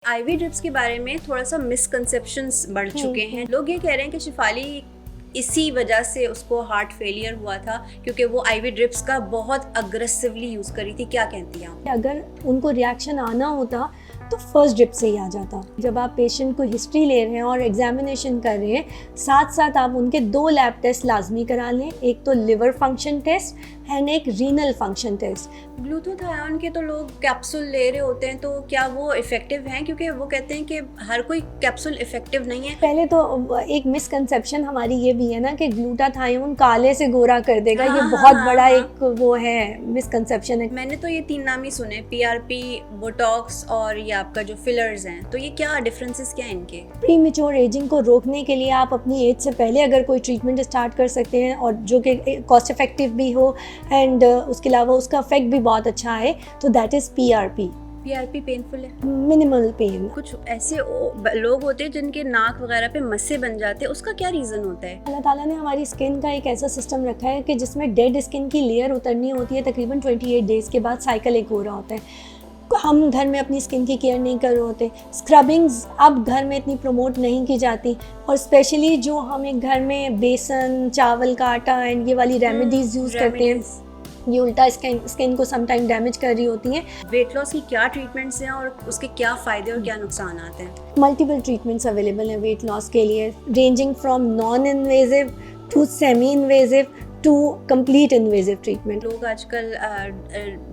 Ivy drips के बारे में थोड़ा सा मिसकंसेप्शंस बढ़ चुके हैं। लोग ये कह रहे हैं कि शिफाली इसी वजह से उसको हार्ट फेलियर हुआ था क्योंकि वो आईवी ड्रिप्स का बहुत अग्रेसिवली यूज़ करी थी। क्या कहती हैं आप? अगर उनको रिएक्शन आना होता तो फर्स्ट ड्रिप से ही आ जाता। जब आप पेशेंट को हिस्ट्री ले रहे हैं और एग्जामिनेशन कर रहे हैं, साथ साथ आप उनके 2 लैब टेस्ट लाजमी करा लें, एक तो लिवर फंक्शन टेस्ट एंड एक रीनल फंक्शन टेस्ट। ग्लूटाथायोन के तो लोग कैप्सूल ले रहे होते हैं, तो क्या वो इफ़ेक्टिव हैं? क्योंकि वो कहते हैं कि हर कोई कैप्सूल इफ़ेक्टिव नहीं है। पहले तो एक मिसकंसेप्शन हमारी ये भी है ना कि ग्लूटाथायोन काले से गोरा कर देगा। ये बहुत बड़ा एक वो है मिसकंसेप्शन है। मैंने तो ये 3 नाम ही सुने, पीआरपी, बोटॉक्स और ये आपका जो फिलर्स हैं। तो ये क्या डिफरेंसेस क्या हैं इनके? प्री मेच्योर एजिंग को रोकने के लिए आप अपनी एज से पहले अगर कोई ट्रीटमेंट स्टार्ट कर सकते हैं और जो कि कॉस्ट इफेक्टिव भी हो एंड उसके अलावा उसका इफेक्ट भी बहुत अच्छा है, तो that is PRP. PRP painful है? Minimal pain. कुछ ऐसे लोग होते हैं जिनके नाक वगैरह पे मस्से बन जाते हैं, उसका क्या रीज़न होता है? अल्लाह ताला ने हमारी स्किन का एक ऐसा सिस्टम रखा है कि जिसमें डेड स्किन की लेयर उतरनी होती है तकरीबन 28 डेज़ के बाद। साइकिल एक हो रहा होता है। हम घर में अपनी स्किन की केयर नहीं कर रहे होते। स्क्रबिंग्स अब घर में इतनी प्रमोट नहीं की जाती, और स्पेशली जो हमें घर में बेसन, चावल का आटा एंड ये वाली रेमेडीज़ यूज़ करते हैं, ये उल्टा स्किन को समटाइम डैमेज कर रही होती हैं। वेट लॉस की क्या ट्रीटमेंट्स हैं और उसके क्या फ़ायदे और क्या नुकसान आते हैं? मल्टीपल ट्रीटमेंट्स अवेलेबल हैं वेट लॉस के लिए, ranging from non invasive to semi invasive to complete invasive treatment. लोग आजकल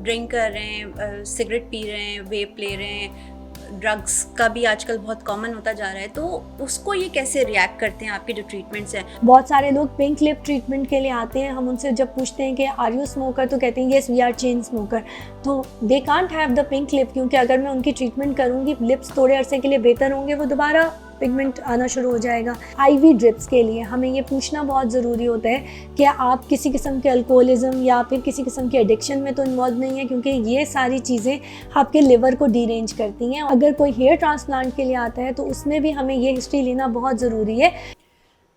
ड्रिंक कर रहे हैं, सिगरेट पी रहे हैं, वेप ले रहे हैं, ड्रग्स का भी आजकल बहुत कॉमन होता जा रहा है, तो उसको ये कैसे रिएक्ट करते हैं आपके जो ट्रीटमेंट्स हैं? बहुत सारे लोग पिंक लिप ट्रीटमेंट के लिए आते हैं। हम उनसे जब पूछते हैं कि आर यू स्मोकर, तो कहते हैं yes we are chain smoker. तो they can't have the pink lip, क्योंकि अगर मैं उनकी ट्रीटमेंट करूँगी, लिप्स थोड़े अरसे के लिए बेहतर होंगे, वो दोबारा पिगमेंट आना शुरू हो जाएगा। आईवी ड्रिप्स के लिए हमें ये पूछना बहुत ज़रूरी होता है कि आप किसी किस्म के अल्कोहलिज्म या फिर किसी किस्म के एडिक्शन में तो इन्वॉल्व नहीं है, क्योंकि ये सारी चीज़ें आपके लिवर को डीरेंज करती हैं। अगर कोई हेयर ट्रांसप्लांट के लिए आता है तो उसमें भी हमें ये हिस्ट्री लेना बहुत ज़रूरी है।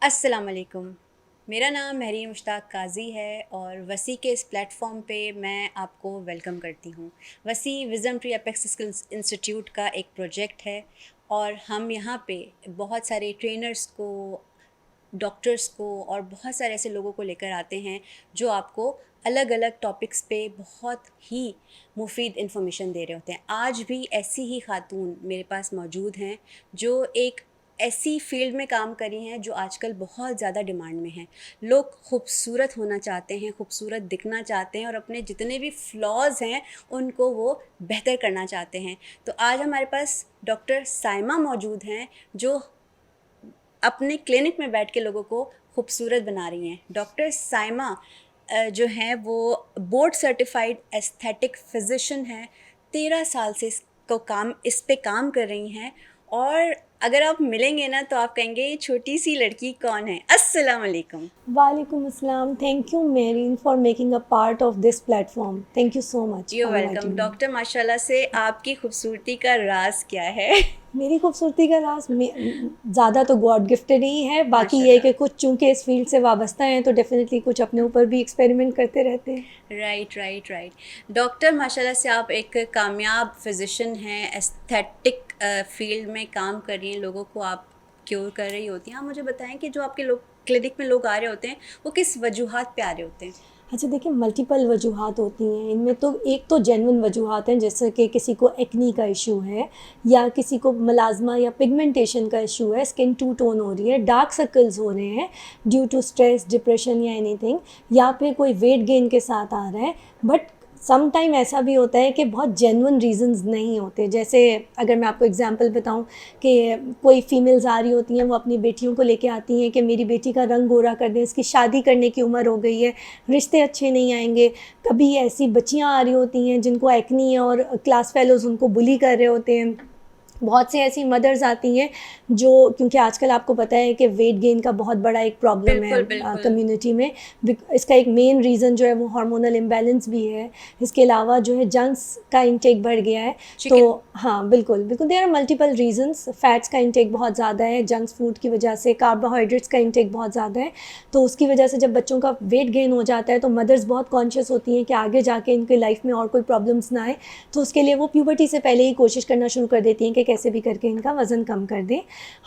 अस्सलाम वालेकुम, मेरा नाम महरीन मुश्ताक काजी है और वसी के इस प्लेटफॉर्म पे मैं आपको वेलकम करती हूँ। वसी wisdom tree apex skills institute का एक प्रोजेक्ट है और हम यहाँ पे बहुत सारे ट्रेनर्स को, डॉक्टर्स को और बहुत सारे ऐसे लोगों को लेकर आते हैं जो आपको अलग अलग टॉपिक्स पे बहुत ही मुफीद इन्फॉर्मेशन दे रहे होते हैं। आज भी ऐसी ही खातून मेरे पास मौजूद हैं जो एक ऐसी फील्ड में काम करी हैं जो आजकल बहुत ज़्यादा डिमांड में है। लोग खूबसूरत होना चाहते हैं, खूबसूरत दिखना चाहते हैं और अपने जितने भी फ्लॉज़ हैं उनको वो बेहतर करना चाहते हैं। तो आज हमारे पास डॉक्टर साइमा मौजूद हैं जो अपने क्लिनिक में बैठ के लोगों को खूबसूरत बना रही हैं। डॉक्टर साइमा जो हैं वो बोर्ड सर्टिफाइड एस्थेटिक फिजिशियन हैं। 13 साल से इस पे काम कर रही हैं और अगर आप मिलेंगे ना तो आप कहेंगे ये छोटी सी लड़की कौन है। अस्सलाम वालेकुम। वालेकुम अस्सलाम। Thank you marine for making a part of this platform. Thank you so much. You welcome. Doctor, माशाल्लाह से आपकी खूबसूरती का राज क्या है? मेरी खूबसूरती का राज ज़्यादा तो गॉड गिफ्टेड ही है। बाकी ये कि कुछ चूँकि इस फील्ड से वाबस्ता हैं तो डेफिनेटली कुछ अपने ऊपर भी एक्सपेरिमेंट करते रहते हैं। राइट। डॉक्टर, माशाल्लाह से आप एक कामयाब फिजिशियन हैं, एस्थेटिक फील्ड में काम कर रही हैं, लोगों को आप क्योर कर रही होती हैं। आप मुझे बताएं कि जो आपके लोग क्लिनिक में लोग आ रहे होते हैं वो किस वजूहात पे आ रहे होते हैं? अच्छा, देखिए मल्टीपल वजूहात होती हैं। इनमें तो एक तो जेन्युइन वजूहात हैं, जैसे कि किसी को एक्नी का इशू है या किसी को मलाज़मा या पिगमेंटेशन का इशू है, स्किन टू टोन हो रही है, डार्क सर्कल्स हो रहे हैं ड्यू टू स्ट्रेस, डिप्रेशन या एनीथिंग, या फिर कोई वेट गेन के साथ आ रहा है। बट सम टाइम ऐसा भी होता है कि बहुत जेन्युइन रीजंस नहीं होते। जैसे अगर मैं आपको एग्जांपल बताऊं कि कोई फीमेल्स आ रही होती हैं, वो अपनी बेटियों को लेके आती हैं कि मेरी बेटी का रंग गोरा कर दें, इसकी शादी करने की उम्र हो गई है, रिश्ते अच्छे नहीं आएंगे। कभी ऐसी बच्चियां आ रही होती हैं जिनको एक्नी है और क्लास फेलोज़ उनको बुली कर रहे होते हैं। बहुत सी ऐसी मदर्स आती हैं जो, क्योंकि आजकल आपको पता है कि वेट गेन का बहुत बड़ा एक प्रॉब्लम है कम्युनिटी में। इसका एक मेन रीज़न जो है वो हार्मोनल इम्बैलेंस भी है। इसके अलावा जो है जंक्स का इंटेक बढ़ गया है। तो हाँ, बिल्कुल there are multiple reasons. Fats का इंटेक बहुत ज़्यादा है जंक्स फूड की वजह से, कार्बोहाइड्रेट्स का इंटेक बहुत ज़्यादा है। तो उसकी वजह से जब बच्चों का वेट गेन हो जाता है तो मदर्स बहुत कॉन्शियस होती हैं कि आगे जाके इनकी लाइफ में और कोई प्रॉब्लम्स ना आए। तो उसके लिए वो प्यूबर्टी से पहले ही कोशिश करना शुरू कर देती हैं कि कैसे भी करके इनका वज़न कम कर दें।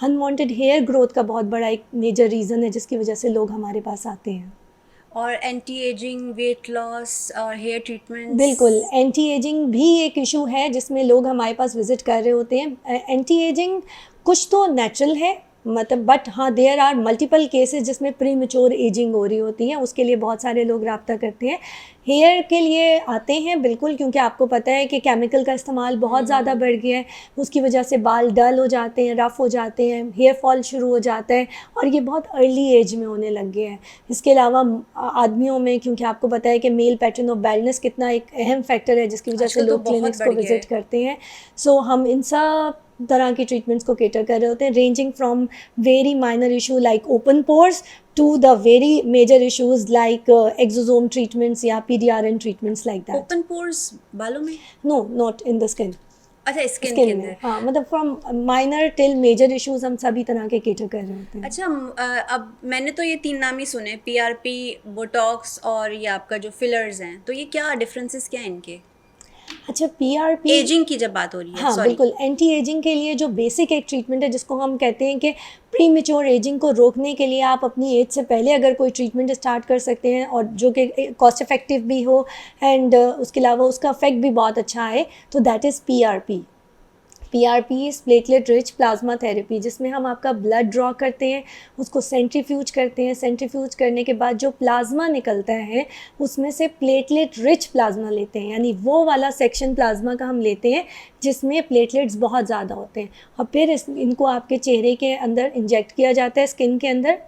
अनवांटेड हेयर ग्रोथ का बहुत बड़ा एक मेजर रीज़न है जिसकी वजह से लोग हमारे पास आते हैं। और एंटी एजिंग, वेट लॉस और हेयर ट्रीटमेंट्स। बिल्कुल, एंटी एजिंग भी एक इशू है जिसमें लोग हमारे पास विज़िट कर रहे होते हैं। एंटी एजिंग कुछ तो नेचुरल है, मतलब बट हाँ देयर आर मल्टीपल केसेस जिसमें प्रीमेच्योर एजिंग हो रही होती है, उसके लिए बहुत सारे लोग रब्ता करते हैं। हेयर के लिए आते हैं बिल्कुल, क्योंकि आपको पता है कि केमिकल का इस्तेमाल बहुत ज़्यादा बढ़ गया है, उसकी वजह से बाल डल हो जाते हैं, रफ़ हो जाते हैं, हेयर फॉल शुरू हो जाता है और ये बहुत अर्ली एज में होने लग गया है। इसके अलावा आदमियों में, क्योंकि आपको पता है कि मेल पैटर्न ऑफ बैलनेस कितना एक अहम फैक्टर है जिसकी वजह से आजकल तो लोग बहुत क्लिनिक्स बढ़ को गया विज़िट है। करते हैं। सो हम इन सब तरह की ट्रीटमेंट्स को केटर कर रहे होते हैं, ranging from very minor issue like open pores to the very major issues like exosome treatments या PDRN treatments like that. Open pores बालों में? No, not in the skin. अच्छा, स्किन के स्किन में, अंदर। हाँ, मतलब from minor till major issues हम सभी तरह के केटर कर रहे होते हैं। अच्छा, अब मैंने तो ये 3 नाम ही सुने, पीआरपी, बोटॉक्स और ये आपका जो फिलर्स हैं, तो ये क्या डिफरेंसेस क्या हैं इनके? अच्छा, PRP, एजिंग की जब बात हो रही है, हाँ सॉरी। बिल्कुल, एंटी एजिंग के लिए जो बेसिक एक ट्रीटमेंट है जिसको हम कहते हैं कि प्री मेच्योर एजिंग को रोकने के लिए आप अपनी एज से पहले अगर कोई ट्रीटमेंट स्टार्ट कर सकते हैं और जो कि कॉस्ट इफेक्टिव भी हो एंड उसके अलावा उसका इफेक्ट भी बहुत अच्छा है, तो that is PRP। PRP is platelet rich plasma therapy, जिसमें हम आपका ब्लड ड्रॉ करते हैं, उसको सेंट्रीफ्यूज करते हैं। सेंट्रीफ्यूज करने के बाद जो प्लाज्मा निकलता है उसमें से प्लेटलेट रिच प्लाज्मा लेते हैं, यानी वो वाला सेक्शन प्लाज्मा का हम लेते हैं जिसमें प्लेटलेट्स बहुत ज़्यादा होते हैं, और फिर इनको आपके चेहरे के अंदर इंजेक्ट किया जाता है, स्किन के अंदर,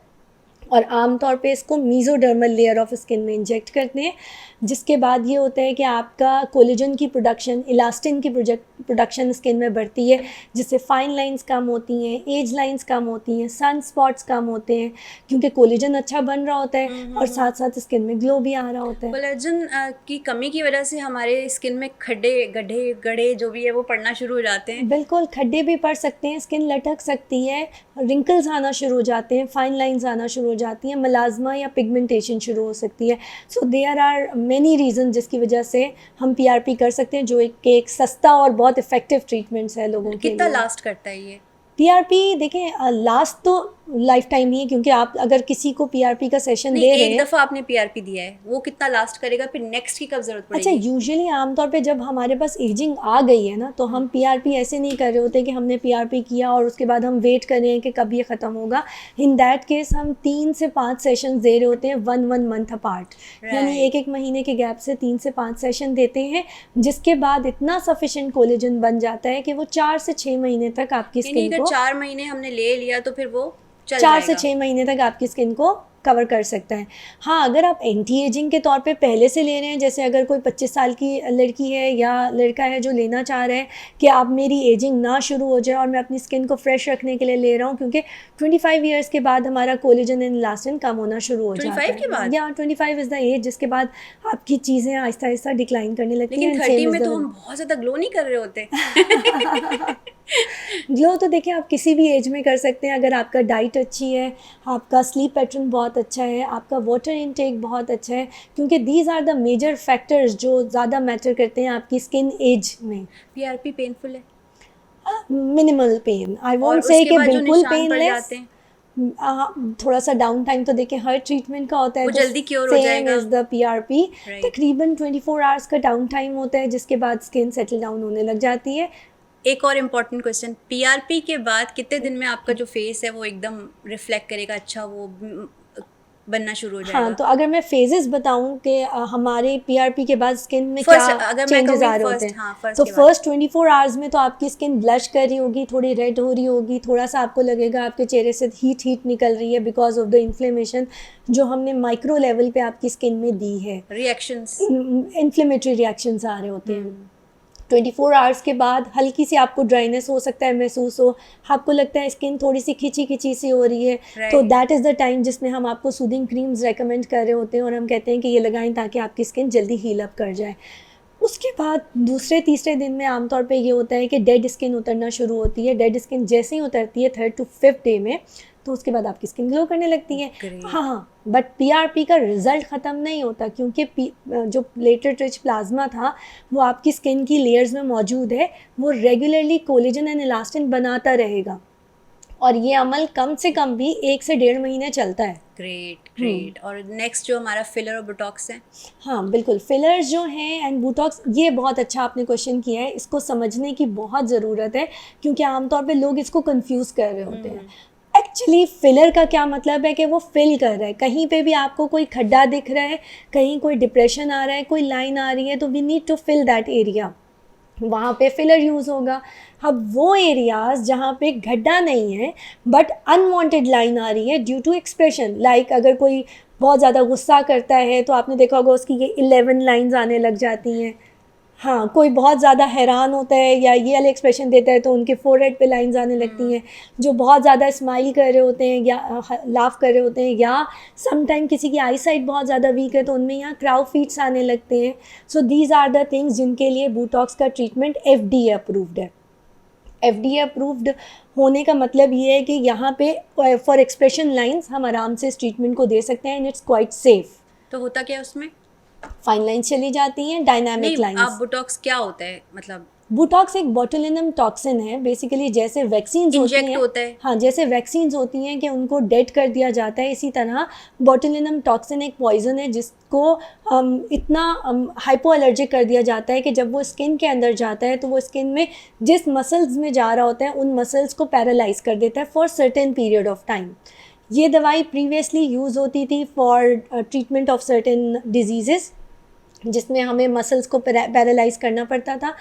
और आमतौर पे इसको मीज़ोडर्मल लेयर ऑफ स्किन में इंजेक्ट करते हैं, जिसके बाद ये होता है कि आपका कोलेजन की प्रोडक्शन, इलास्टिन की प्रोडक्शन स्किन में बढ़ती है, जिससे फाइन लाइंस कम होती हैं, एज लाइंस कम होती हैं, सन स्पॉट्स कम होते हैं, क्योंकि कोलेजन अच्छा बन रहा होता है और साथ साथ स्किन में ग्लो भी आ रहा होता है। कोलेजन की कमी की वजह से हमारे स्किन में खड्डे, गड्ढे, गड़े जो भी है वो पड़ना शुरू हो जाते हैं। बिल्कुल, खड्डे भी पड़ सकते हैं, स्किन लटक सकती है, रिंकल्स आना शुरू हो जाते हैं, फाइन लाइंस आना शुरू हो जाती हैं, मलाजमा या पिगमेंटेशन शुरू हो सकती है। So there are many reason जिसकी वजह से हम PRP कर सकते हैं, जो एक सस्ता और बहुत इफेक्टिव ट्रीटमेंट्स है लोगों के लिए। कितना लास्ट करता है ये? PRP देखें, लास्ट तो लाइफ टाइम ही है, क्योंकि आप अगर किसी को PRP का सेशन नहीं, दे रहे एक हैं, दफ़ा आपने PRP दिया है, वो कितना लास्ट करेगा, फिर नेक्स्ट की कब ज़रूरत अच्छा, पड़ेगी? यूजुअली आमतौर पे जब हमारे पास एजिंग आ गई है ना, तो हम PRP ऐसे नहीं कर रहे होते कि हमने PRP किया और उसके बाद हम वेट कर रहे हैं कि कब ये ख़त्म होगा। इन दैट केस हम 3 से 5 सेशंस दे रहे होते हैं 1 मंथ अपार्ट, यानी Right. एक महीने के गैप से 3 से 5 सेशन देते हैं, जिसके बाद इतना सफिशेंट कोलेजन बन जाता है कि वो 4 से 6 महीने तक आपकी यानी स्किन अगर को 4 महीने हमने ले लिया तो फिर वो चल 4 से जाएगा। 6 महीने तक आपकी स्किन को कवर कर सकता है। हाँ, अगर आप एंटी एजिंग के तौर पे पहले से ले रहे हैं, जैसे अगर कोई 25 साल की लड़की है या लड़का है जो लेना चाह रहे हैं कि अब मेरी एजिंग ना शुरू हो जाए और मैं अपनी स्किन को फ्रेश रखने के लिए ले रहा हूँ, क्योंकि 25 ईयर्स के बाद हमारा कोलेजन एंड इलास्टिन कम होना शुरू हो जाता है। 25 के बाद? या 25 इज़ द एज जिसके बाद आपकी चीज़ें आहिस्ता आहिस्ता डिक्लाइन करने लगती हैं। लेकिन 30 में तो हम बहुत ज़्यादा ग्लो नहीं कर रहे होते। ग्लो तो देखिए आप किसी भी एज में कर सकते हैं, अगर आपका डाइट अच्छी है, आपका स्लीप पैटर्न बहुत अच्छा है, आपका वाटर इनटेक बहुत अच्छा है, क्योंकि these are the major factors जो ज़्यादा मैटर करते हैं आपकी स्किन एज में। PRP पेनफुल है? मिनिमल पेन, आई और वोंट से उसके कि बाद जो बिल्कुल निशान पड़ पेनलेस। जाते हैं थोड़ा सा डाउन टाइम तो देखिए हर ट्रीटमेंट का होता है, वो जल्दी क्योर हो सेम जाएगा। As the PRP। Right. तकरीबन 24 आवर्स का डाउन टाइम होता है, जिसके बाद स्किन सेटल डाउन होने लग जाती है। एक और इम्पॉर्टेंट क्वेश्चन, PRP के बाद कितने दिन में आपका जो फेस है वो एकदम रिफ्लेक्ट करेगा, अच्छा वो बनना शुरू हो जाएगा? हाँ, तो अगर मैं फेजेस बताऊं कि हमारे PRP के बाद स्किन में First, क्या अगर मैं चेंजेस कहूँगी आ रहे first, होते हैं, हाँ, first तो के बाद। फर्स्ट 24 आवर्स में तो आपकी स्किन ब्लश कर रही होगी, थोड़ी रेड हो रही होगी, थोड़ा सा आपको लगेगा आपके चेहरे से हीट निकल रही है बिकॉज ऑफ द इन्फ्लेमेशन जो हमने माइक्रो लेवल पे आपकी स्किन में दी है। रिएक्शंस? इन्फ्लेमेटरी रिएक्शंस आ रहे होते हैं। 24 आवर्स के बाद हल्की सी आपको ड्राइनेस हो सकता है महसूस हो, आपको लगता है स्किन थोड़ी सी खिंची खिंची सी हो रही है, तो Right. That is the time जिसमें हम आपको सूदिंग क्रीम्स रेकमेंड कर रहे होते हैं और हम कहते हैं कि ये लगाएं ताकि आपकी स्किन जल्दी हील अप कर जाए। उसके बाद दूसरे तीसरे दिन में आमतौर पे ये होता है कि डेड स्किन उतरना शुरू होती है। डेड स्किन जैसे ही उतरती है 3rd to 5th डे में, तो उसके बाद आपकी स्किन ग्लो करने लगती है। Great. हाँ, बट पीआरपी का रिजल्ट ख़त्म नहीं होता, क्योंकि जो प्लेटलेट रिच प्लाज्मा था वो आपकी स्किन की लेयर्स में मौजूद है, वो रेगुलरली कोलेजन एंड इलास्टिन बनाता रहेगा, और ये अमल कम से कम भी 1 से 1.5 महीने चलता है। Great great. और नेक्स्ट जो हमारा फिलर और बोटॉक्स है? हाँ बिल्कुल, फिलर्स जो हैं एंड बोटॉक्स, ये बहुत अच्छा आपने क्वेश्चन किया है, इसको समझने की बहुत ज़रूरत है, क्योंकि आमतौर पे लोग इसको कंफ्यूज कर रहे होते हैं। एक्चुअली फिलर का क्या मतलब है कि वो फिल कर रहा है, कहीं पे भी आपको कोई खड्डा दिख रहा है, कहीं कोई डिप्रेशन आ रहा है, कोई लाइन आ रही है, तो we need to fill that area, वहाँ पे फिलर यूज़ होगा। अब वो एरियाज जहाँ पे गड्ढा नहीं है बट अनवांटेड लाइन आ रही है ड्यू टू एक्सप्रेशन, लाइक अगर कोई बहुत ज़्यादा गुस्सा करता है तो आपने देखा होगा उसकी ये 11 लाइंस आने लग जाती हैं। हाँ, कोई बहुत ज़्यादा हैरान होता है या ये वाले एक्सप्रेशन देता है तो उनके फोरहेड पे लाइंस आने लगती हैं। जो बहुत ज़्यादा स्माइल कर रहे होते हैं या लाफ कर रहे होते हैं, या सम टाइम किसी की आई साइट बहुत ज़्यादा वीक है तो उनमें यहाँ क्राउ फीट्स आने लगते हैं। So these are the things जिनके लिए बोटॉक्स का ट्रीटमेंट FDA अप्रूव्ड है। FDA अप्रूव्ड होने का मतलब ये है कि यहाँ पे फॉर एक्सप्रेशन लाइंस हम आराम से इस ट्रीटमेंट को दे सकते हैं एंड इट्स क्वाइट सेफ। तो होता क्या है उसमें? फाइन लाइंस चली जाती हैं, डायनामिक नहीं, लाइंस। आप बोटॉक्स क्या होता है मतलब? बोटॉक्स एक बोटुलिनम टॉक्सिन है, बेसिकली जैसे वैक्सीन्स होती इंजेक्ट हैं। होता है? हाँ, जैसे वैक्सीन्स होती हैं कि उनको डेड कर दिया जाता है, इसी तरह बोटुलिनम टॉक्सिन एक पॉइजन है जिसको इतना हाइपो एलर्जिक कर दिया जाता है कि जब वो स्किन के अंदर जाता है तो वो स्किन में जिस मसल्स में जा रहा होता है उन मसल्स को पैरालाइज कर देता है for certain period of time. ये दवाई प्रीवियसली यूज़ होती थी for treatment of certain diseases, जिसमें हमें मसल्स को पैरालाइज करना पड़ता था,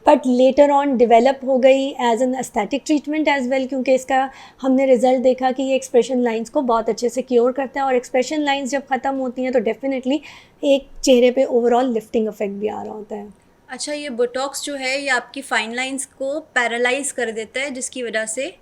बट लेटर ऑन डेवलप हो गई as an aesthetic treatment as well, क्योंकि इसका हमने रिजल्ट देखा कि ये एक्सप्रेशन लाइंस को बहुत अच्छे से क्योर करता है, और एक्सप्रेशन लाइंस जब ख़त्म होती हैं तो डेफिनेटली एक चेहरे पे ओवरऑल लिफ्टिंग इफेक्ट भी आ रहा होता है। अच्छा, ये बोटॉक्स जो है ये आपकी फाइन लाइंस को पैरालाइज कर देता है, जिसकी वजह से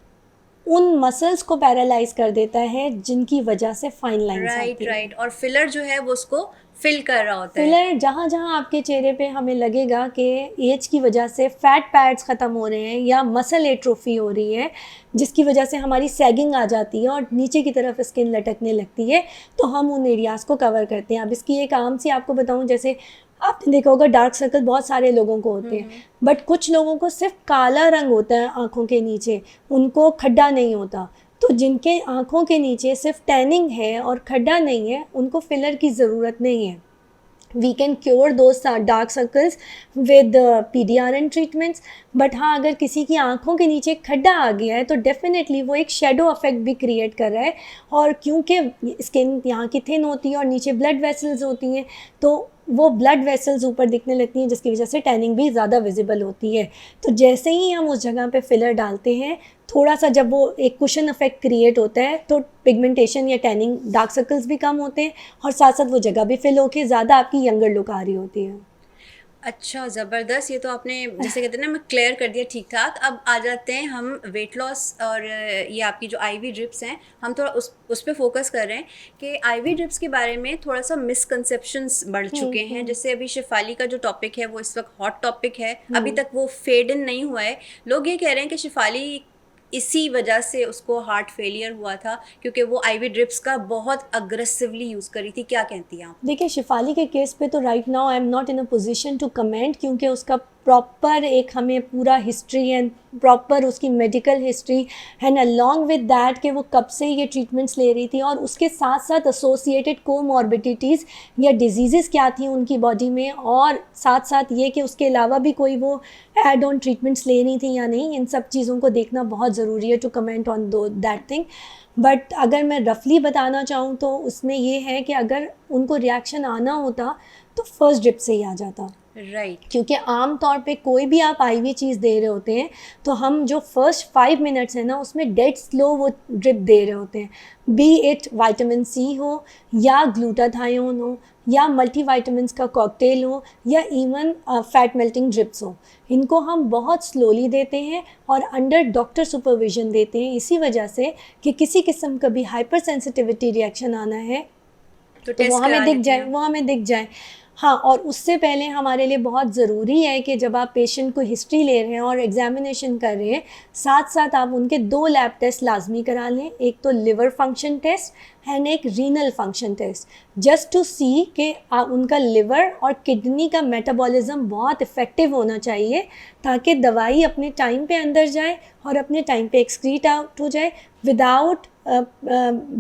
उन मसल्स को पैरालाइज कर देता है जिनकी वजह से फाइन लाइंस आती राइट है। राइट। और फिलर जो है वो उसको फिल कर रहा होता है। फिलर जहाँ जहाँ आपके चेहरे पे हमें लगेगा कि एज की वजह से फैट पैड्स ख़त्म हो रहे हैं या मसल एट्रोफी हो रही है, जिसकी वजह से हमारी सैगिंग आ जाती है और नीचे की तरफ स्किन लटकने लगती है, तो हम उन एरियाज़ को कवर करते हैं। अब इसकी एक आम सी आपको बताऊं, जैसे आपने देखा होगा डार्क सर्कल बहुत सारे लोगों को होते हैं, बट कुछ लोगों को सिर्फ काला रंग होता है आँखों के नीचे, उनको खड्डा नहीं होता। तो जिनके आँखों के नीचे सिर्फ टैनिंग है और खड्डा नहीं है, उनको फिलर की ज़रूरत नहीं है। We can cure those dark circles with PDRN treatments, but हाँ, अगर किसी की आँखों के नीचे खड्डा आ गया है तो डेफिनेटली वो एक शेडो इफेक्ट भी क्रिएट कर रहा है, और क्योंकि स्किन यहाँ की थिन होती है और नीचे ब्लड वेसल्स होती हैं, तो वो ब्लड वेसल्स ऊपर दिखने लगती हैं, जिसकी वजह से टैनिंग भी ज़्यादा विजिबल होती है। तो जैसे ही हम उस जगह पे फिलर डालते हैं, थोड़ा सा जब वो एक कुशन इफेक्ट क्रिएट होता है तो पिगमेंटेशन या टैनिंग, डार्क सर्कल्स भी कम होते हैं, और साथ साथ वो जगह भी फिल होकर ज़्यादा आपकी यंगर लुक आ रही होती है। अच्छा, ज़बरदस्त। ये तो आपने जैसे कहते हैं ना, मैं क्लियर कर दिया ठीक ठाक। अब आ जाते हैं हम वेट लॉस और ये आपकी जो आईवी ड्रिप्स हैं, हम थोड़ा उस पे फोकस कर रहे हैं कि आईवी ड्रिप्स के बारे में थोड़ा सा मिसकंसेप्शंस बढ़ चुके हैं। जैसे अभी शिफाली का जो टॉपिक है वो इस वक्त हॉट टॉपिक है, अभी तक वो फेड इन नहीं हुआ है। लोग ये कह रहे हैं कि शिफाली इसी वजह से उसको हार्ट फेलियर हुआ था, क्योंकि वो आईवी ड्रिप्स का बहुत अग्रेसिवली यूज़ करी थी। क्या कहती हैं आप? देखिए, शिफाली के केस पे तो right now I am not in a position to comment, क्योंकि उसका प्रॉपर एक हमें पूरा हिस्ट्री एंड प्रॉपर उसकी medical history and along with that कि वो कब से ये ट्रीटमेंट्स ले रही थी, और उसके साथ साथ एसोसिएटेड कोमॉर्बिडिटीज़ या डिजीज़ेस क्या थी उनकी बॉडी में, और साथ साथ ये कि उसके अलावा भी कोई वो एड ऑन ट्रीटमेंट्स ले रही थी या नहीं, इन सब चीज़ों को देखना बहुत ज़रूरी है to comment on that thing. But अगर मैं रफली बताना चाहूँ तो उसमें ये है कि अगर उनको रिएक्शन आना होता तो फर्स्ट ड्रिप से ही आ जाता। राइट। क्योंकि आम तौर पे कोई भी आप आईवी चीज़ दे रहे होते हैं तो हम जो फर्स्ट 5 मिनट्स है ना, उसमें डेड स्लो वो ड्रिप दे रहे होते हैं, बी इट विटामिन सी हो या ग्लूटाथायोन हो या मल्टीविटामिन्स का कॉकटेल हो या इवन फैट मेल्टिंग ड्रिप्स हो। इनको हम बहुत स्लोली देते हैं और अंडर डॉक्टर सुपरविजन देते हैं, इसी वजह से कि किसी किस्म का भी हाइपर सेंसिटिविटी रिएक्शन आना है तो वो हमें दिख जाए, हाँ, और उससे पहले हमारे लिए बहुत ज़रूरी है कि जब आप पेशेंट को हिस्ट्री ले रहे हैं और एग्जामिनेशन कर रहे हैं, साथ साथ आप उनके 2 लैब टेस्ट लाजमी करा लें, एक तो लिवर फंक्शन टेस्ट एंड एक renal function test, just to see कि उनका लिवर और किडनी का मेटाबॉलिज्म बहुत इफ़ेक्टिव होना चाहिए, ताकि दवाई अपने टाइम पे अंदर जाए और अपने टाइम पे एक्सक्रीट आउट हो जाए without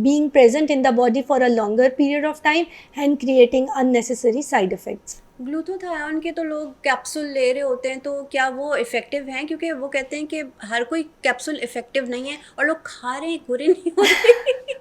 being present in the body for a longer period of time and creating unnecessary side effects. Glutathione के तो लोग कैप्सूल ले रहे होते हैं, तो क्या वो इफ़ेक्टिव हैं? क्योंकि वो कहते हैं कि हर कोई कैप्सूल इफ़ेक्टिव नहीं है और लोग खा रहे हैं, पूरे नहीं हो रहे।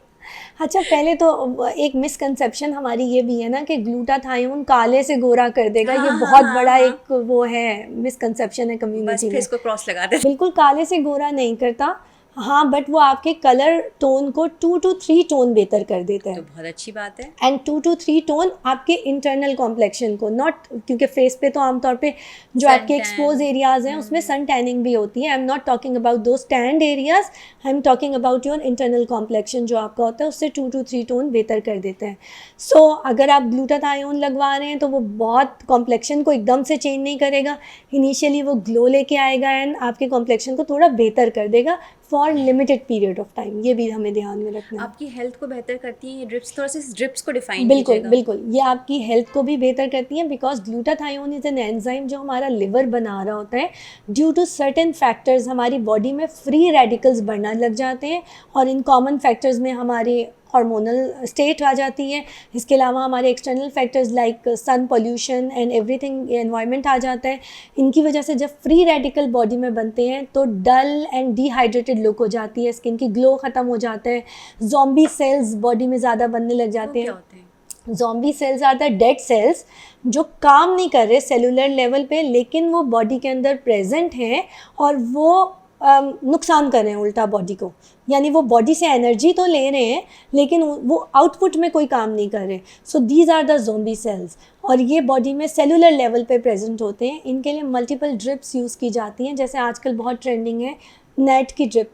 अच्छा, पहले तो एक मिसकंसेप्शन हमारी ये भी है ना कि ग्लूटाथायोन काले से गोरा कर देगा। ये बहुत बड़ा एक वो है, मिसकंसेप्शन है बस कम्युनिटी फिर में। इसको क्रॉस लगा देते हैं। बिल्कुल काले से गोरा नहीं करता, हाँ, बट वो आपके कलर टोन को 2 to 3 टोन बेहतर कर देता है। तो बहुत अच्छी बात है। एंड 2 to 3 टोन आपके इंटरनल कॉम्प्लेक्शन को, नॉट, क्योंकि फेस पे तो आमतौर पे जो Sun आपके tan. एक्सपोज एरियाज हैं उसमें सन टैनिंग भी होती है। I am not talking about those tanned areas, I am talking about your internal complexion जो आपका होता है, उससे 2 to 3 टोन बेहतर कर देते हैं। सो अगर आप ग्लूटाथायोन लगवा रहे हैं तो वो बहुत कॉम्प्लेक्शन को एकदम से चेंज नहीं करेगा, इनिशियली वो ग्लो लेके आएगा एंड आपके कॉम्प्लेक्शन को थोड़ा बेहतर कर देगा for limited period of time. ये भी हमें ध्यान में रखना है। आपकी हेल्थ को बेहतर करती हैं ये ड्रिप्स? थोड़ा सा इस ड्रिप्स को डिफाइन बिल्कुल कीजिएगा। बिल्कुल, ये आपकी हेल्थ को भी बेहतर करती हैं, because glutathione is an enzyme जो हमारा लिवर बना रहा होता है। ड्यू टू सर्टेन फैक्टर्स हमारी बॉडी में फ्री रेडिकल्स बढ़ना लग जाते हैं और इन कॉमन फैक्टर्स में हमारी हार्मोनल स्टेट आ जाती है। इसके अलावा हमारे external factors like sun pollution and everything, environment आ जाता है। इनकी वजह से जब फ्री रेडिकल बॉडी में बनते हैं तो डल एंड डिहाइड्रेटेड लुक हो जाती है, स्किन की ग्लो ख़त्म हो जाता है, ज़ॉम्बी सेल्स बॉडी में ज़्यादा बनने लग जाते हैं। क्या होते हैं? Zombie cells are the dead cells जो काम नहीं कर रहे सेलुलर लेवल पे, लेकिन वो बॉडी के अंदर प्रेजेंट हैं और वो नुकसान कर रहे हैं उल्टा बॉडी को। यानी वो बॉडी से एनर्जी तो ले रहे हैं लेकिन वो आउटपुट में कोई काम नहीं कर रहे। So these are the zombie cells, और ये बॉडी में सेलुलर लेवल पे प्रेजेंट होते हैं। इनके लिए मल्टीपल ड्रिप्स यूज़ की जाती हैं, जैसे आजकल बहुत ट्रेंडिंग है नेट की ड्रिप,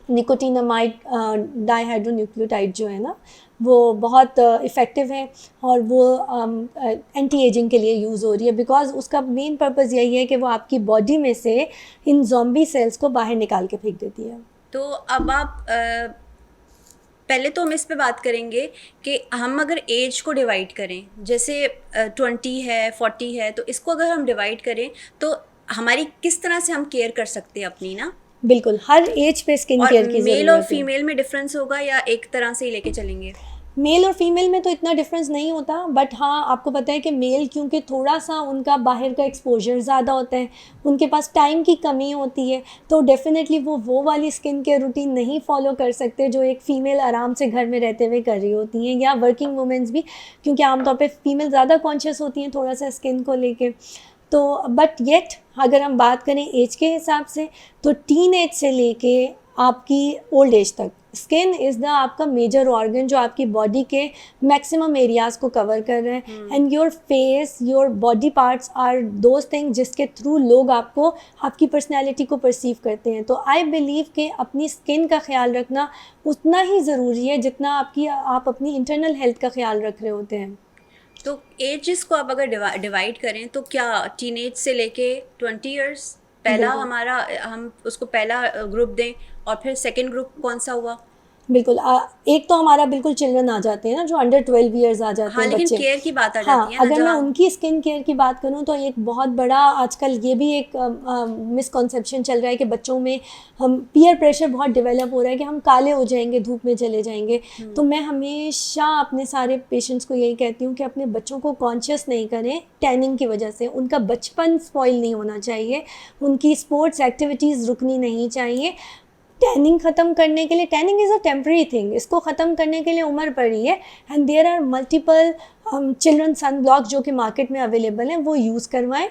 निकोटिनामाइड डाइहाइड्रोन्यूक्लियोटाइड जो है ना, वो बहुत इफ़ेक्टिव है और वो एंटी एजिंग के लिए यूज़ हो रही है, बिकॉज उसका मेन पर्पज़ यही है कि वो आपकी बॉडी में से इन ज़ॉम्बी सेल्स को बाहर निकाल के फेंक देती है। तो अब आप पहले तो हम इस पे बात करेंगे कि हम अगर एज को डिवाइड करें, जैसे 20 है, 40 है, तो इसको अगर हम डिवाइड करें तो हमारी किस तरह से हम केयर कर सकते हैं अपनी ना? बिल्कुल, हर एज पे स्किन केयर की मेल और ज़रूरत है। फीमेल में डिफरेंस होगा या एक तरह से ही लेके चलेंगे? मेल और फीमेल में तो इतना डिफरेंस नहीं होता, बट हाँ आपको पता है कि मेल क्योंकि थोड़ा सा उनका बाहर का एक्सपोजर ज़्यादा होता है, उनके पास टाइम की कमी होती है, तो डेफिनेटली वो वाली स्किन केयर रूटीन नहीं फॉलो कर सकते जो एक फ़ीमेल आराम से घर में रहते हुए कर रही होती हैं, या वर्किंग वुमेंस भी, क्योंकि आमतौर पे फीमेल ज़्यादा कॉन्शियस होती हैं थोड़ा सा स्किन को लेके। तो बट येट अगर हम बात करें एज के हिसाब से, तो टीन एज से लेके आपकी ओल्ड एज तक स्किन इज़ द आपका मेजर ऑर्गन जो आपकी बॉडी के मैक्सिमम एरियाज़ को कवर कर रहे हैं। And your face, your body parts are those thing जिसके थ्रू लोग आपको, आपकी पर्सनैलिटी को परसीव करते हैं। तो आई बिलीव कि अपनी स्किन का ख्याल रखना उतना ही ज़रूरी है जितना आप अपनी इंटरनल हेल्थ का ख्याल रख रहे होते हैं। तो एजेस को आप अगर डिवाइड करें तो क्या टीनेज से लेके 20 इयर्स पहला हमारा, हम उसको पहला ग्रुप दें, और फिर सेकंड ग्रुप कौन सा हुआ? बिल्कुल, एक तो हमारा बिल्कुल चिल्ड्रन आ जाते हैं ना, जो अंडर 12 ईयर्स आ जाते हाँ, हैं लेकिन बच्चे। केयर की बात आ हाँ, जाती है ना, अगर मैं जहाँ उनकी स्किन केयर की बात करूँ तो एक बहुत बड़ा आजकल ये भी एक मिसकॉन्सेप्शन चल रहा है कि बच्चों में हम पीयर प्रेशर बहुत डेवलप हो रहा है कि हम काले हो जाएंगे, धूप में चले जाएंगे। तो मैं हमेशा अपने सारे पेशेंट्स को यही कहती हूँ कि अपने बच्चों को कॉन्शियस नहीं करें टैनिंग की वजह से। उनका बचपन स्पॉइल नहीं होना चाहिए, उनकी स्पोर्ट्स एक्टिविटीज़ रुकनी नहीं चाहिए। टैनिंग ख़त्म करने के लिए, tanning is a temporary thing, इसको ख़त्म करने के लिए उम्र पड़ी है। And there are multiple children sun block जो कि मार्केट में अवेलेबल हैं, वो यूज़ करवाएं।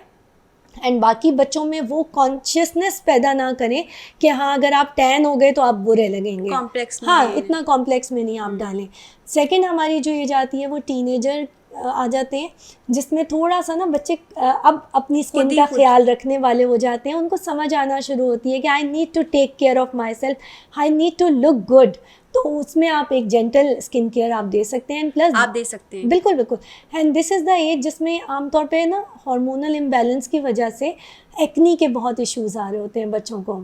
एंड बाकी बच्चों में वो कॉन्शियसनेस पैदा ना करें कि हाँ अगर आप टैन हो गए तो आप बुरे लगेंगे, कॉम्प्लेक्स हाँ इतना कॉम्प्लेक्स में नहीं आप डालें। सेकंड हमारी जो एज आती है वो टीनेजर आ जाते हैं, जिसमें थोड़ा सा ना बच्चे अब अपनी स्किन खुद का ही खुद। ख्याल रखने वाले हो जाते हैं, उनको समझ आना शुरू होती है कि I need to take care of myself, I need to look good. तो उसमें आप एक जेंटल स्किन केयर आप दे सकते हैं, प्लस आप दे सकते हैं। बिल्कुल बिल्कुल। And this is the age जिसमें आमतौर पे ना हार्मोनल इम्बैलेंस की वजह से एक्नी के बहुत इश्यूज आ रहे होते हैं बच्चों को।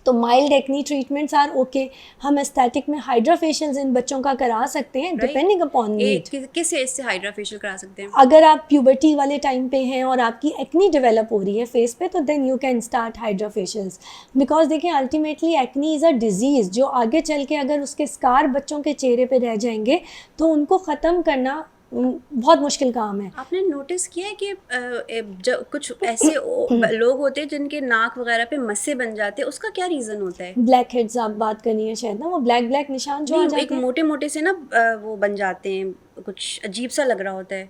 तो mild acne treatments are okay. हम एस्थेटिक में हाइड्रा फेशियल्स इन बच्चों का करा सकते हैं डिपेंडिंग अपॉन नीड। किस एज से हाइड्रा फेशियल करा सकते हैं? अगर आप प्यूबर्टी वाले टाइम पे हैं और आपकी एक्नी डेवलप हो रही है फेस पे, तो then you can start hydra facials. Because देखिए ultimately acne is a disease जो आगे चल के अगर उसके स्कार बच्चों के चेहरे पे रह जाएंगे तो उनको ख़त्म करना बहुत मुश्किल काम है। आपने नोटिस किया है कि जब कुछ ऐसे लोग होते हैं जिनके नाक वगैरह पे मस्से बन जाते हैं, उसका क्या रीज़न होता है? ब्लैक हेड्स आप बात करनी है शायद ना, वो ब्लैक ब्लैक निशान जो आ नहीं, जाते एक मोटे मोटे से ना वो बन जाते हैं, कुछ अजीब सा लग रहा होता है,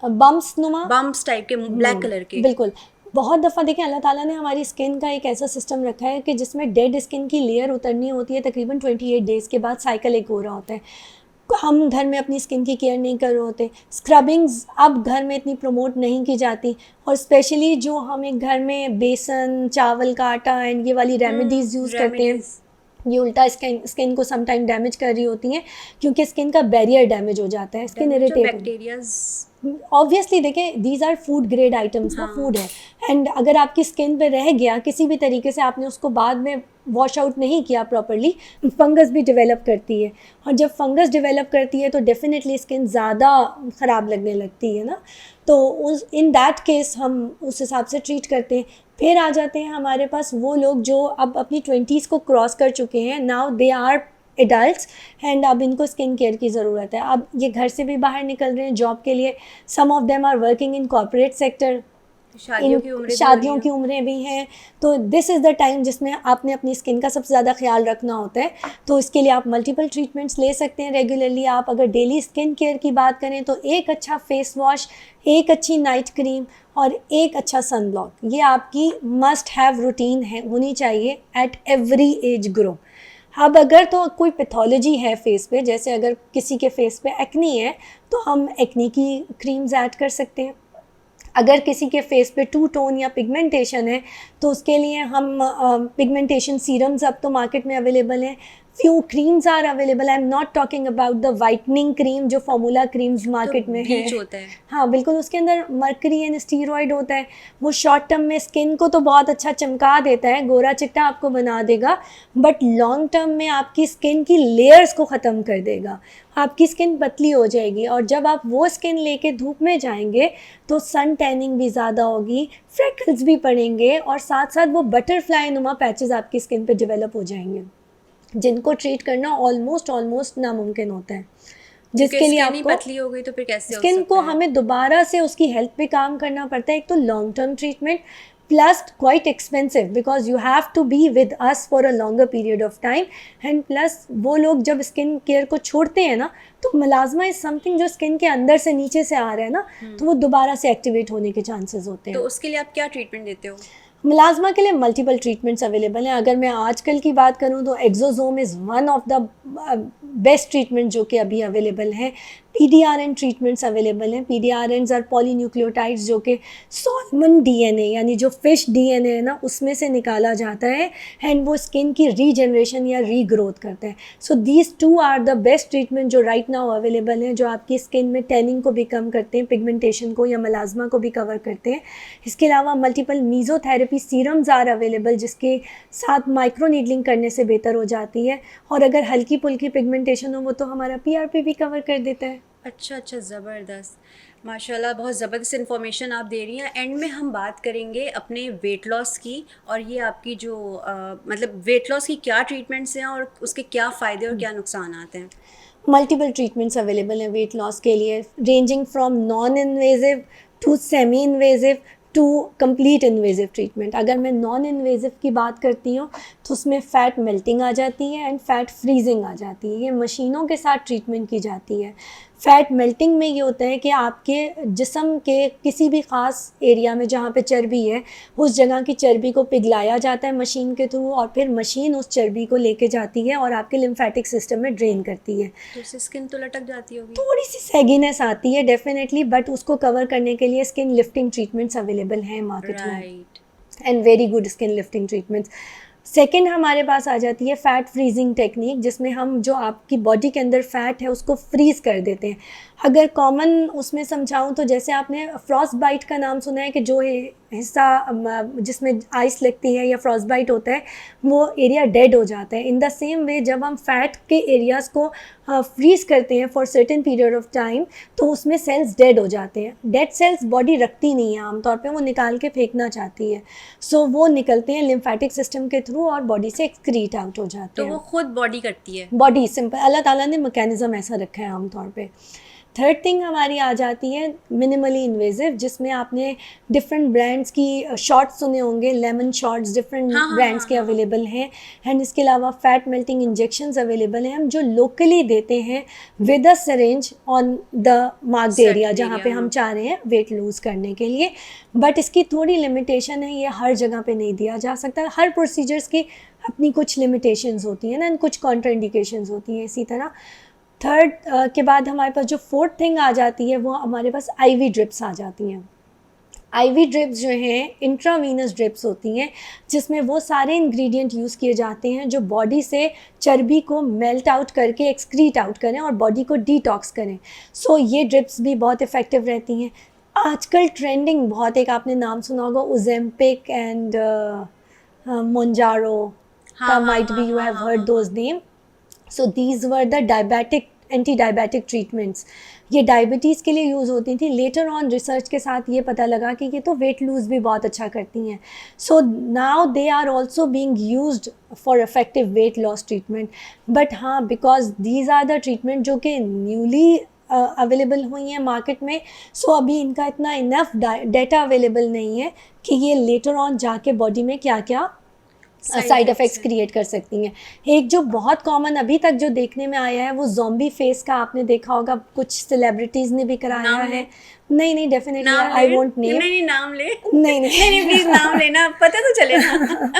हैं बम्प्स नुमा। बम्प्स टाइप के, ब्लैक कलर के। बिल्कुल। बहुत दफ़ा देखिए अल्लाह ताला ने हमारी स्किन का एक ऐसा सिस्टम रखा है कि जिसमें डेड स्किन की लेयर उतरनी होती है तकरीबन 28 डेज़ के बाद, साइकिल एक हो रहा होता है। हम घर में अपनी स्किन की केयर नहीं कर रहे होते, स्क्रबिंग्स अब घर में इतनी प्रमोट नहीं की जाती, और स्पेशली जो हमें घर में बेसन, चावल का आटा एंड ये वाली रेमेडीज़ यूज़ करते हैं, ये उल्टा स्किन को सम टाइम डैमेज कर रही होती हैं, क्योंकि स्किन का बैरियर डैमेज हो जाता है, स्किन इरिटेट। बैक्टीरियाज ऑब्वियसली देखिए these are food grade items ना, फूड है, एंड अगर आपकी स्किन पे रह गया किसी भी तरीके से, आपने उसको बाद में वॉश आउट नहीं किया प्रॉपरली, फंगस भी डेवलप करती है, और जब फंगस डेवलप करती है तो डेफिनेटली स्किन ज़्यादा ख़राब लगने लगती है ना। तो उस इन दैट केस हम उस हिसाब से ट्रीट करते हैं। फिर आ जाते हैं हमारे पास वो लोग जो अब अपनी 20s को क्रॉस कर चुके हैं, now they are adults, and अब इनको स्किन केयर की ज़रूरत है। अब ये घर से भी बाहर निकल रहे हैं जॉब के लिए, some of them are working in corporate sector, शादियों की उम्रें भी हैं, तो दिस इज़ द टाइम जिसमें आपने अपनी स्किन का सबसे ज़्यादा ख्याल रखना होता है। तो इसके लिए आप मल्टीपल ट्रीटमेंट्स ले सकते हैं रेगुलरली। आप अगर डेली स्किन केयर की बात करें तो एक अच्छा फेस वॉश, एक अच्छी नाइट क्रीम और एक अच्छा सन ब्लॉक, ये आपकी मस्ट हैव रूटीन है, होनी चाहिए एट एवरी एज ग्रुप। अब अगर तो कोई पैथोलॉजी है फेस पे, जैसे अगर किसी के फेस पे एक्नी है तो हम एक्नी की क्रीम्स ऐड कर सकते हैं। अगर किसी के फेस पे टू टोन या पिगमेंटेशन है तो उसके लिए हम पिगमेंटेशन सीरम्स अब तो मार्केट में अवेलेबल हैं, few creams are available. I am not talking about the whitening cream जो फॉर्मूला क्रीम्स मार्केट में है। होता है। हाँ बिल्कुल, उसके अंदर मर्करी एंड स्टीरॉयड होता है। वो शॉर्ट टर्म में स्किन को तो बहुत अच्छा चमका देता है, गोरा चिट्टा आपको बना देगा, बट लॉन्ग टर्म में आपकी स्किन की लेयर्स को ख़त्म कर देगा, आपकी स्किन पतली हो जाएगी, और जब आप वो स्किन लेके धूप में जाएंगे तो सन टैनिंग भी ज़्यादा होगी, फ्रेकल्स भी पड़ेंगे, और साथ साथ वो बटरफ्लाई नुमा पैचेस आपकी स्किन पे डेवलप हो जाएंगे, जिनको ट्रीट करना ऑलमोस्ट नामुमकिन होता है। जिसके लिए आपको पतली हो गई तो फिर कैसे स्किन को हमें दोबारा से उसकी हेल्थ पे काम करना पड़ता है। एक तो long term treatment plus quite expensive, because you have to be with us for a longer period of time, and plus वो लोग जब स्किन केयर को छोड़ते हैं ना, तो मलाजमा इज समथिंग जो स्किन के अंदर से नीचे से आ रहा है ना, तो वो दोबारा से एक्टिवेट होने के चांसेस होते हैं। तो उसके लिए आप क्या ट्रीटमेंट देते हो? मलाजमा के लिए मल्टीपल ट्रीटमेंट्स अवेलेबल हैं। अगर मैं आजकल की बात करूं तो exosome is one of the best treatment जो कि अभी अवेलेबल हैं। PDRN ट्रीटमेंट्स अवेलेबल हैं। PDRNs आर पॉलीन्यूक्लियोटाइड्स जो कि सॉल्मन DNA यानी जो फिश DNA है ना, उसमें से निकाला जाता है, एंड वो स्किन की रीजनरेशन या रीग्रोथ करता है। So these two are the best treatment जो राइट नाउ अवेलेबल हैं, जो आपकी स्किन में टैनिंग को भी कम करते हैं, पिगमेंटेशन को या मलाजमा को भी कवर करते हैं। इसके अलावा मल्टीपल मीज़ोथेरेपी सीरम्स आर अवेलेबल, जिसके साथ माइक्रो नीडलिंग करने से बेहतर हो जाती है, और अगर हल्की पुल्की पिगमेंटेशन हो वो तो हमारा PRP भी कवर कर देता है। अच्छा, ज़बरदस्त, माशाल्लाह, बहुत ज़बरदस्त इन्फॉर्मेशन आप दे रही हैं। एंड में हम बात करेंगे अपने वेट लॉस की, और ये आपकी जो मतलब वेट लॉस की क्या ट्रीटमेंट्स हैं और उसके क्या फ़ायदे और क्या नुकसान आते हैं। मल्टीपल ट्रीटमेंट्स अवेलेबल हैं वेट लॉस के लिए, ranging from non invasive to semi invasive to complete invasive treatment. अगर मैं नॉन इन्वेजिव की बात करती हूँ तो उसमें फ़ैट मेल्टिंग आ जाती है एंड फ़ैट फ्रीजिंग आ जाती है। ये मशीनों के साथ ट्रीटमेंट की जाती है। फ़ैट मेल्टिंग में ये होता है कि आपके जिस्म के किसी भी ख़ास एरिया में जहाँ पे चर्बी है, उस जगह की चर्बी को पिघलाया जाता है मशीन के थ्रू, और फिर मशीन उस चर्बी को लेके जाती है और आपके लिम्फेटिक सिस्टम में ड्रेन करती है। तो उससे स्किन तो लटक जाती होगी। थोड़ी सी सैगीनेस आती है डेफिनेटली, बट उसको कवर करने के लिए स्किन लिफ्टिंग ट्रीटमेंट्स अवेलेबल हैं मार्केट में, right. And very good skin lifting treatments. Second हमारे पास आ जाती है फ़ैट फ्रीजिंग टेक्निक, जिसमें हम जो आपकी बॉडी के अंदर फ़ैट है उसको फ्रीज़ कर देते हैं। अगर कॉमन उसमें समझाऊँ तो जैसे आपने फ्रॉस्ट बाइट का नाम सुना है कि जो हिस्सा जिसमें आइस लगती है या फ्रॉस्ट बाइट होता है वो एरिया डेड हो जाता है। इन द सेम वे जब हम फैट के एरियाज़ को फ्रीज़ करते हैं for certain period of time, तो उसमें सेल्स डेड हो जाते हैं। डेड सेल्स बॉडी रखती नहीं है आमतौर पे, वो निकाल के फेंकना चाहती है। सो वो निकलते हैं लिम्फेटिक सिस्टम के थ्रू और बॉडी से एक्सक्रीट आउट हो जाते तो हैं। वो खुद बॉडी करती है। बॉडी सिंपल, अल्लाह ताला ने मैकेनिज़्म ऐसा रखा है आमतौर पे। थर्ड थिंग हमारी आ जाती है मिनिमली इन्वेजिव, जिसमें आपने डिफरेंट ब्रांड्स की शॉट्स सुने होंगे, लेमन शॉट्स डिफरेंट हाँ, हाँ, ब्रांड्स हाँ, के हाँ। अवेलेबल हैं। एंड इसके अलावा फैट मेल्टिंग इंजेक्शंस अवेलेबल हैं, हम जो लोकली देते हैं with a syringe on the marked area Certain जहाँ area, पे हम हाँ। चाह रहे हैं वेट लूज़ करने के लिए। बट इसकी थोड़ी लिमिटेशन है, ये हर जगह पे नहीं दिया जा सकता। हर प्रोसीजर्स की अपनी कुछ लिमिटेशंस होती हैं ना, कुछ कॉन्ट्राइंडिकेशंस होती हैं। इसी तरह थर्ड के बाद हमारे पास जो फोर्थ थिंग आ जाती है वो हमारे पास आईवी ड्रिप्स आ जाती हैं। आईवी ड्रिप्स जो हैं इंट्रावीनस ड्रिप्स होती हैं, जिसमें वो सारे इंग्रेडिएंट यूज़ किए जाते हैं जो बॉडी से चर्बी को मेल्ट आउट करके एक्सक्रीट आउट करें और बॉडी को डिटॉक्स करें। सो ये ड्रिप्स भी बहुत इफ़ेक्टिव रहती हैं। आजकल ट्रेंडिंग बहुत, एक आपने नाम सुना होगा ओजेम्पिक एंड मोंजारो हाँ, का, हाँ, माइट बी हाँ, यू हाँ, हैव हाँ, हर्ड हाँ, those name. So these were the diabetic anti diabetic treatments. ये डायबिटीज़ के लिए यूज़ होती थी। लेटर ऑन रिसर्च के साथ ये पता लगा कि ये तो वेट लूज़ भी बहुत अच्छा करती हैं। So now they are also being used for effective weight loss treatment. But हाँ, because these are the treatment जो कि न्यूली अवेलेबल हुई हैं मार्केट में, सो अभी इनका इतना इनफ डाटा अवेलेबल नहीं है कि ये लेटर ऑन जाके बॉडी में क्या क्या साइड इफ़ेक्ट्स हैं। क्रिएट कर सकती हैं। एक जो बहुत कॉमन अभी तक जो देखने में आया है वो ज़ॉम्बी फेस का, आपने देखा होगा, कुछ सेलिब्रिटीज़ ने भी कराया नाम ले। है। नहीं डेफिनेटली नाम आई ले। वोंट नहीं नेम। नहीं, नाम ले। नहीं नहीं नहीं, प्लीज नाम लेना, पता तो चले ना।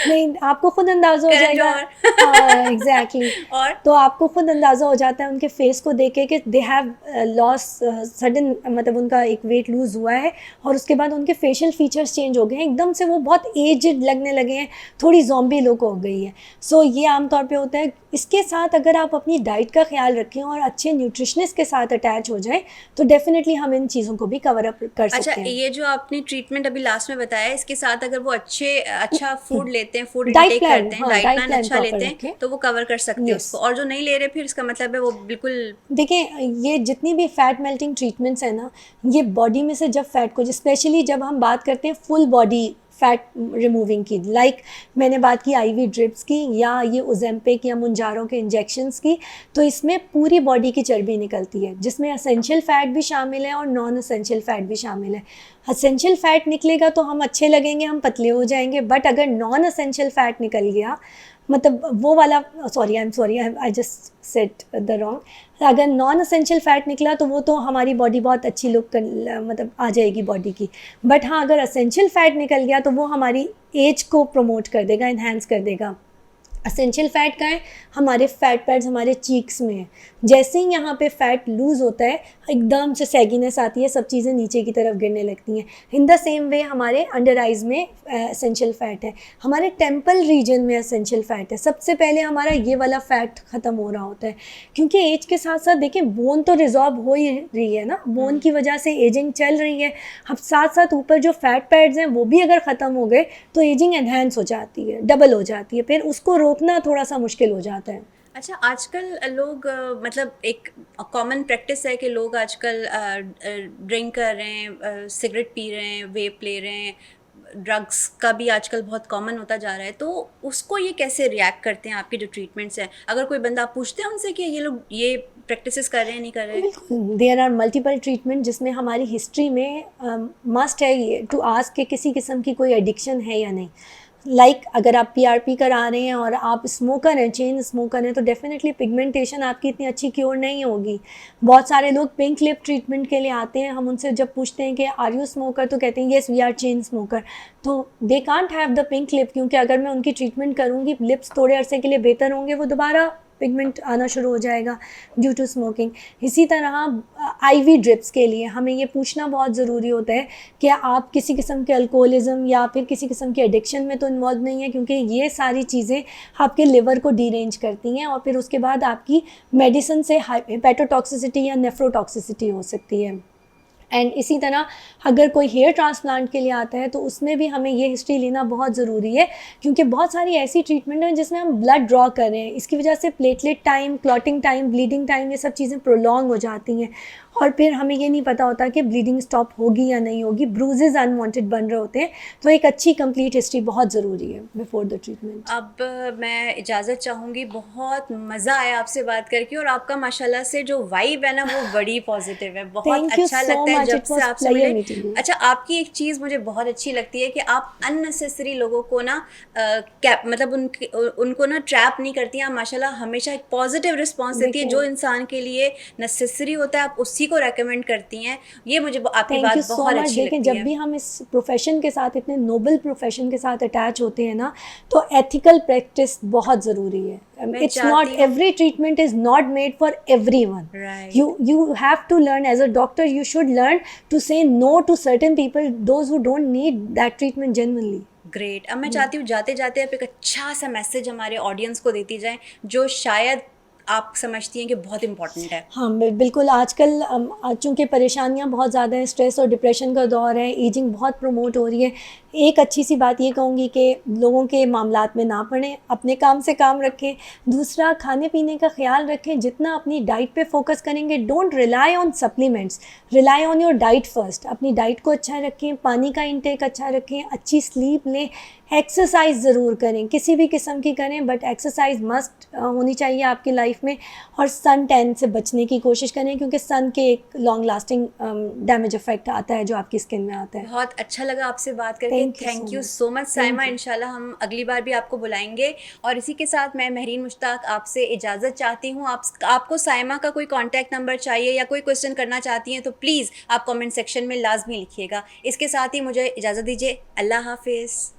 नहीं, आपको खुद अंदाज़ा हो करण जाएगा। जौहर। हाँ एग्जैक्टली। और तो आपको खुद अंदाज़ा हो जाता है उनके फेस को देख के कि दे हैव लॉस सडन, मतलब उनका एक वेट लूज़ हुआ है और उसके बाद उनके फेशियल फीचर्स चेंज हो गए हैं, एकदम से वो बहुत एजड लगने लगे हैं, थोड़ी ज़ॉम्बी लुक हो गई है। सो ये आमतौर पे होता है। इसके साथ अगर आप अपनी डाइट का ख्याल रखें और अच्छे न्यूट्रिशनिस्ट के साथ अटैच हो जाएं तो डेफिनेटली हम इन चीज़ों को भी कवर अप कर अच्छा, सकते हैं। ये जो आपने ट्रीटमेंट अभी लास्ट में बताया, इसके साथ अगर वो अच्छा फूड लेते हैं, फूड डाइट इनटेक प्लान, करते हैं, हाँ डाइट डाइट प्लान प्लान अच्छा प्रॉपर लेते रखें। हैं, तो वो कवर कर सकते हैं Yes. उसको। और जो नहीं ले रहे फिर इसका मतलब है वो बिल्कुल। देखिए, ये जितनी भी फैट मेल्टिंग ट्रीटमेंट्स हैं ना, ये बॉडी में से जब फैट को, स्पेशली जब हम बात करते हैं फुल बॉडी फैट रिमूविंग की, लाइक मैंने बात की आईवी ड्रिप्स की या ये ओजेम्पिक या मुंजारो के इंजेक्शंस की, तो इसमें पूरी बॉडी की चर्बी निकलती है, जिसमें असेंशियल फ़ैट भी शामिल है और नॉन असेंशियल फ़ैट भी शामिल है। असेंशियल फ़ैट निकलेगा तो हम अच्छे लगेंगे, हम पतले हो जाएंगे, बट अगर नॉन असेंशियल फ़ैट निकल गया, मतलब वो वाला, sorry I just said the wrong, अगर नॉन असेंशियल फ़ैट निकला तो वो तो हमारी बॉडी बहुत अच्छी लुक मतलब आ जाएगी बॉडी की। बट हाँ, अगर असेंशियल फ़ैट निकल गया तो वो हमारी एज को प्रमोट कर देगा, इन्हेंस कर देगा। असेंशियल फ़ैट का है, हमारे फैट पैड्स हमारे चीक्स में है। जैसे ही यहाँ पे फैट लूज़ होता है एकदम से सैगीनेस आती है, सब चीज़ें नीचे की तरफ गिरने लगती हैं। इन द सेम वे हमारे अंडर आइज़ में असेंशियल फ़ैट है, हमारे टेम्पल रीजन में असेंशियल फ़ैट है। सबसे पहले हमारा ये वाला फ़ैट ख़त्म हो रहा होता है, क्योंकि एज के साथ साथ देखिए बोन तो रिजॉर्व हो ही रही है ना, बोन की वजह से एजिंग चल रही है। अब साथ साथ ऊपर जो फैट पैड्स हैं वो भी अगर ख़त्म हो गए तो एजिंग एनहेंस हो जाती है, डबल हो जाती है, फिर उसको रोकना थोड़ा सा मुश्किल हो जाता है। अच्छा, आजकल लोग मतलब एक कॉमन प्रैक्टिस है कि लोग आजकल ड्रिंक कर रहे हैं, सिगरेट पी रहे हैं, वेप ले रहे हैं, ड्रग्स का भी आजकल बहुत कॉमन होता जा रहा है। तो उसको ये कैसे रिएक्ट करते हैं आपकी जो ट्रीटमेंट्स हैं? अगर कोई बंदा पूछते हैं उनसे कि ये लोग ये प्रैक्टिसेस कर रहे हैं नहीं कर रहे हैं? बिल्कुल, देयर आर मल्टीपल ट्रीटमेंट जिसमें हमारी हिस्ट्री में मस्ट है ये टू आस्क कि किसी किस्म की कोई एडिक्शन है या नहीं। लाइक अगर आप पीआरपी करा रहे हैं और आप स्मोकर हैं, चेन स्मोकर हैं, तो डेफिनेटली पिगमेंटेशन आपकी इतनी अच्छी क्योर नहीं होगी। बहुत सारे लोग पिंक लिप ट्रीटमेंट के लिए आते हैं, हम उनसे जब पूछते हैं कि आर यू स्मोकर, तो कहते हैं yes we are chain smoker. तो they can't have the pink lip, क्योंकि अगर मैं उनकी ट्रीटमेंट करूँगी, लिप्स थोड़े अरसे के लिए बेहतर होंगे, वो दोबारा पिगमेंट आना शुरू हो जाएगा ड्यू टू स्मोकिंग। इसी तरह आईवी ड्रिप्स के लिए हमें ये पूछना बहुत ज़रूरी होता है कि आप किसी किस्म के अल्कोहलिज्म या फिर किसी किस्म के एडिक्शन में तो इन्वॉल्व नहीं है, क्योंकि ये सारी चीज़ें आपके लिवर को डीरेंज करती हैं और फिर उसके बाद आपकी मेडिसिन से हेपेटोटॉक्सिसिटी या नेफ्रोटॉक्सिसिटी हो सकती है। एंड इसी तरह अगर कोई हेयर ट्रांसप्लांट के लिए आता है तो उसमें भी हमें ये हिस्ट्री लेना बहुत ज़रूरी है, क्योंकि बहुत सारी ऐसी ट्रीटमेंट हैं जिसमें हम ब्लड ड्रॉ कर रहे हैं, इसकी वजह से platelet time, clotting time, bleeding time, ये सब चीज़ें प्रोलॉन्ग हो जाती हैं और फिर हमें ये नहीं पता होता कि ब्लीडिंग स्टॉप होगी या नहीं होगी, ब्रूजेज अनवांटेड बन रहे होते हैं। तो एक अच्छी कंप्लीट हिस्ट्री बहुत ज़रूरी है बिफोर द ट्रीटमेंट। अब मैं इजाज़त चाहूँगी, बहुत मज़ा आया आपसे बात करके और आपका माशाल्लाह से जो वाइब है ना वो बड़ी पॉजिटिव है, बहुत थैंक यू अच्छा सो लगता है मच, जब इट से वॉज आपसे प्लेजर मिले। Meeting you. अच्छा, आपकी एक चीज़ मुझे बहुत अच्छी लगती है कि आप अननेसेसरी लोगों को ना कैप मतलब उनको ना ट्रैप नहीं करती हैं। आप माशाल्लाह हमेशा एक पॉजिटिव रिस्पॉन्स देती है, जो देखिए, इंसान के लिए नेसेसरी होता है आप उसी को रेकमेंड करती हैं। ये मुझे आपकी थैंक यू बात सो बहुत मच। अच्छी देखें, लगती जब है। भी हम इस प्रोफेशन के साथ, इतने नोबल प्रोफेशन के साथ अटैच होते हैं ना, तो एथिकल प्रैक्टिस बहुत ज़रूरी है। मैं इट्स नॉट, चाहती हूँ। Every treatment is not made for every one. Right. you have to learn as a doctor, you should learn to say no to certain people, those who don't need that treatment genuinely. Great. अब मैं चाहती हूँ जाते जाते आप एक अच्छा सा मैसेज हमारे ऑडियंस को देती जाएं जो शायद आप समझती हैं कि बहुत इंपॉर्टेंट है। हाँ, बिल्कुल। आजकल चूँकि परेशानियाँ बहुत ज़्यादा हैं, स्ट्रेस और डिप्रेशन का दौर है, एजिंग बहुत प्रमोट हो रही है। एक अच्छी सी बात ये कहूँगी कि लोगों के मामलात में ना पड़ें, अपने काम से काम रखें। दूसरा, खाने पीने का ख्याल रखें, जितना अपनी डाइट पे फोकस करेंगे, don't rely on supplements, rely on your diet first. अपनी डाइट को अच्छा रखें, पानी का इंटेक अच्छा रखें, अच्छी स्लीप लें, एक्सरसाइज ज़रूर करें, किसी भी किस्म की करें, बट एक्सरसाइज मस्ट होनी चाहिए आपकी लाइफ में। और सन टैन से बचने की कोशिश करें, क्योंकि सन के एक लॉन्ग लास्टिंग डैमेज इफेक्ट आता है जो आपकी स्किन में आता है। बहुत अच्छा लगा आपसे बात करके। Thank you so much Saima. इंशाल्लाह हम अगली बार भी आपको बुलाएंगे। और इसी के साथ मैं महरीन मुश्ताक आपसे इजाज़त चाहती हूँ। आपको साइमा का कोई कॉन्टैक्ट नंबर चाहिए या कोई क्वेश्चन करना चाहती हैं तो प्लीज़ आप कमेंट सेक्शन में लाजमी लिखिएगा। इसके साथ ही मुझे इजाज़त दीजिए। अल्लाह हाफिज़।